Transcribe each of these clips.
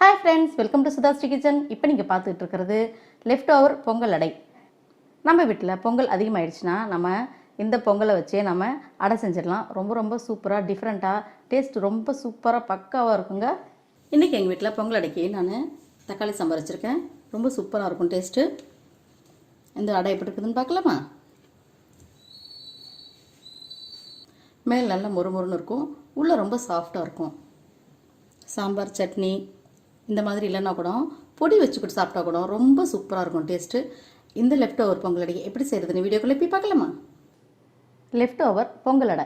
Hi friends, welcome to SudhaSri kitchen. இப்போ நீங்க பார்த்துட்டு இருக்கிறது leftover பொங்கல் அடை. நம்ம வீட்ல பொங்கல் அதிகமாயிடுச்சுனா நம்ம இந்த பொங்கலை வச்சே நம்ம அடை செஞ்சிடலாம். ரொம்ப சூப்பரா டிஃபரண்டா டேஸ்ட் ரொம்ப சூப்பரா பக்காவா இருக்குங்க. இன்னைக்கு எங்க வீட்ல பொங்கல் அடைக்கு நான் தக்காளி சாம்பார் வச்சிருக்கேன். ரொம்ப சூப்பரா இருக்கும் டேஸ்ட். இந்த அடை எப்படி இருக்குதுன்னு பார்க்கலாமா? மேல் நல்ல மொறுமொறுன்னு இருக்கும். உள்ள ரொம்ப சாஃப்ட்டா இருக்கும். சாம்பார் சட்னி இந்த மாதிரி இல்லைன்னா கூட பொடி வச்சுக்கிட்டு சாப்பிட்டா கூட ரொம்ப சூப்பராக இருக்கும் டேஸ்ட்டு. இந்த லெஃப்ட் ஓவர் பொங்கல் அடை எப்படி செய்கிறதுன்னு வீடியோக்குள்ளே போய் பார்க்கலாமா? லெஃப்ட் ஓவர் பொங்கல் அடை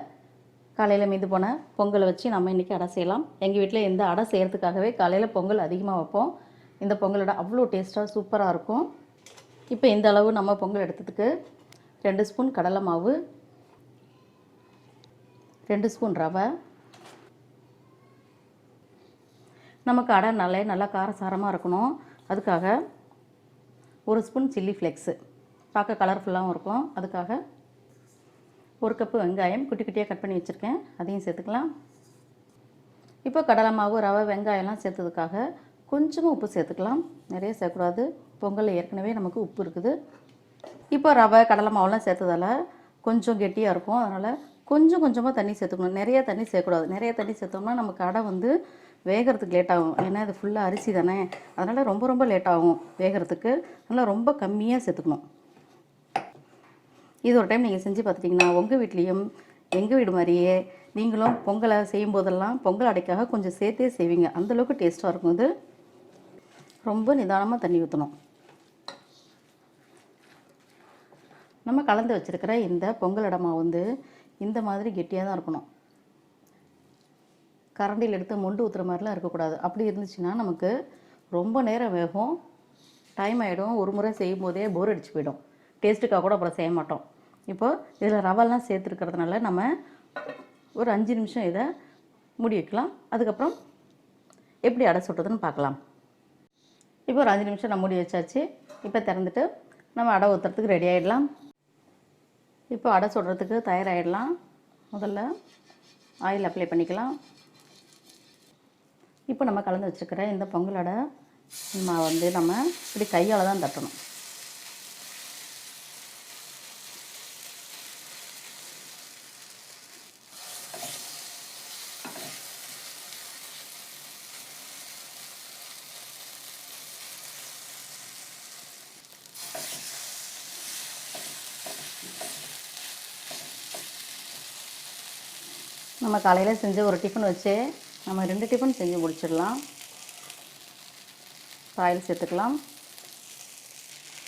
காலையில் மீது போன பொங்கலை வச்சு நம்ம இன்றைக்கி அடை செய்யலாம். எங்கள் வீட்டில் இந்த அடை செய்கிறதுக்காகவே காலையில் பொங்கல் அதிகமாக வைப்போம். இந்த பொங்கல் அடை அவ்வளோ டேஸ்ட்டாக சூப்பராக இருக்கும். இப்போ இந்த அளவு நம்ம பொங்கல் எடுத்ததுக்கு 2 ஸ்பூன் கடலை மாவு, 2 ஸ்பூன் ரவை, நமக்கு அடை நல்லா காரசாரமாக இருக்கணும். அதுக்காக 1 ஸ்பூன் சில்லி ஃப்ளேக்ஸு, பார்க்க கலர்ஃபுல்லாகவும் இருக்கும். அதுக்காக 1 கப்பு வெங்காயம் குட்டி குட்டியாக கட் பண்ணி வச்சுருக்கேன், அதையும் சேர்த்துக்கலாம். இப்போ கடலை மாவு, ரவை, வெங்காயம்லாம் சேர்த்ததுக்காக கொஞ்சமாக உப்பு சேர்த்துக்கலாம். நிறைய சேர்க்கக்கூடாது, பொங்கலில் ஏற்கனவே நமக்கு உப்பு இருக்குது. இப்போ ரவை கடலை மாவுலாம் சேர்த்ததால் கொஞ்சம் கெட்டியாக இருக்கும். அதனால் கொஞ்சமாக தண்ணி சேர்த்துக்கணும். நிறைய தண்ணி சேர்க்கக்கூடாது. நிறைய தண்ணி சேர்த்தோம்னா நமக்கு அடை வேகிறதுக்கு லேட் ஆகும். ஏன்னா இது ஃபுல்லாக அரிசி தானே, அதனால் ரொம்ப லேட் ஆகும் வேகிறதுக்கு. அதனால் ரொம்ப கம்மியாக சேர்த்துக்கணும். இது ஒரு டைம் நீங்கள் செஞ்சு பார்த்துட்டிங்கன்னா உங்கள் வீட்லேயும் எங்கள் வீடு மாதிரியே நீங்களும் பொங்கலை செய்யும் போதெல்லாம் பொங்கல் அடைக்காக கொஞ்சம் சேர்த்தே செய்வீங்க. அந்தளவுக்கு டேஸ்ட்டாக இருக்கும். இது ரொம்ப நிதானமாக தண்ணி ஊற்றணும். நம்ம கலந்து வச்சுருக்கிற இந்த பொங்கல் அடை மாவு இந்த மாதிரி கெட்டியாக தான் இருக்கணும். கரண்டியில் எடுத்து மொண்டு ஊற்றுற மாதிரிலாம் இருக்கக்கூடாது. அப்படி இருந்துச்சுன்னா நமக்கு ரொம்ப நேரம் வேகும், டைம் ஆகிடும். ஒரு முறை செய்யும் போதே போர் அடிச்சு போயிடும். டேஸ்ட்டுக்காக கூட அப்புறம் செய்ய மாட்டோம். இப்போது இதில் ரவெல்லாம் சேர்த்துருக்கிறதுனால நம்ம ஒரு 5 நிமிஷம் இதை மூடி வைக்கலாம். அதுக்கப்புறம் எப்படி அடை சுட்டுறதுன்னு பார்க்கலாம். இப்போ ஒரு 5 நிமிஷம் நான் மூடி வச்சாச்சு. இப்போ திறந்துட்டு நம்ம அடை ஊற்றுறதுக்கு ரெடி ஆகிடலாம். இப்போ அடை சுடுறதுக்கு தயாராகிடலாம். முதல்ல ஆயில் அப்ளை பண்ணிக்கலாம். இப்போ நம்ம கலந்து வச்சுருக்கிற இந்த பொங்கல் அடை நம்ம இப்படி கையால் தான் தட்டணும். நம்ம காலையில் செஞ்ச ஒரு டிஃபன் வச்சு நம்ம 2 டிஃபன் செஞ்சு முடிச்சிடலாம். ஆயில் சேர்த்துக்கலாம்.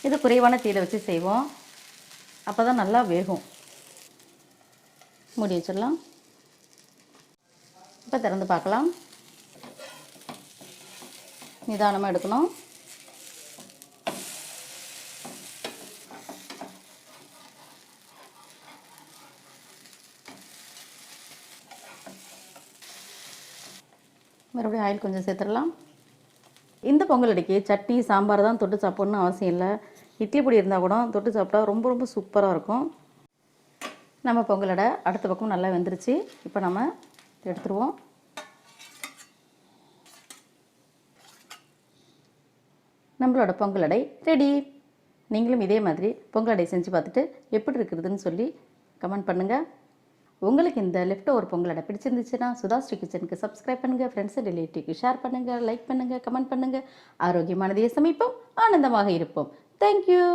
இது குறைவான தீயில வச்சு செய்வோம், அப்போ தான் நல்லா வேகும். மூடி வச்சிடலாம். இப்போ திறந்து பார்க்கலாம். நிதானமாக எடுக்கணும். மறுபடியும் ஆயில் கொஞ்சம் சேர்த்துடலாம். இந்த பொங்கல் அடைக்கு சட்னி சாம்பார் தான் தொட்டு சாப்பிட்ணுன்னு அவசியம் இல்லை. இட்லி பொடி இருந்தால் கூட தொட்டு சாப்பிட்டா ரொம்ப சூப்பராக இருக்கும். நம்ம பொங்கல் அடை அடுத்த பக்கம் நல்லா வெந்துருச்சு. இப்போ நம்ம எடுத்துருவோம். நம்மளோட பொங்கல் அடை ரெடி. நீங்களும் இதே மாதிரி பொங்கல் அடை செஞ்சு பார்த்துட்டு எப்படி இருக்குதுன்னு சொல்லி கமெண்ட் பண்ணுங்கள். உங்களுக்கு இந்த லெஃப்ட் ஓவர் பொங்கல் அடை பிடிச்சிருந்துச்சுன்னா சுதாஸ்ரீ கிச்சனுக்கு சப்ஸ்கிரைப் பண்ணுங்கள், ஃப்ரெண்ட்ஸ் அண்ட் ரிலேட்டிவ்க்கு ஷேர் பண்ணுங்கள், லைக் பண்ணுங்கள், கமெண்ட் பண்ணுங்கள். ஆரோக்கியமானதையே சமைப்போம், ஆனந்தமாக இருப்போம். தேங்க்யூ.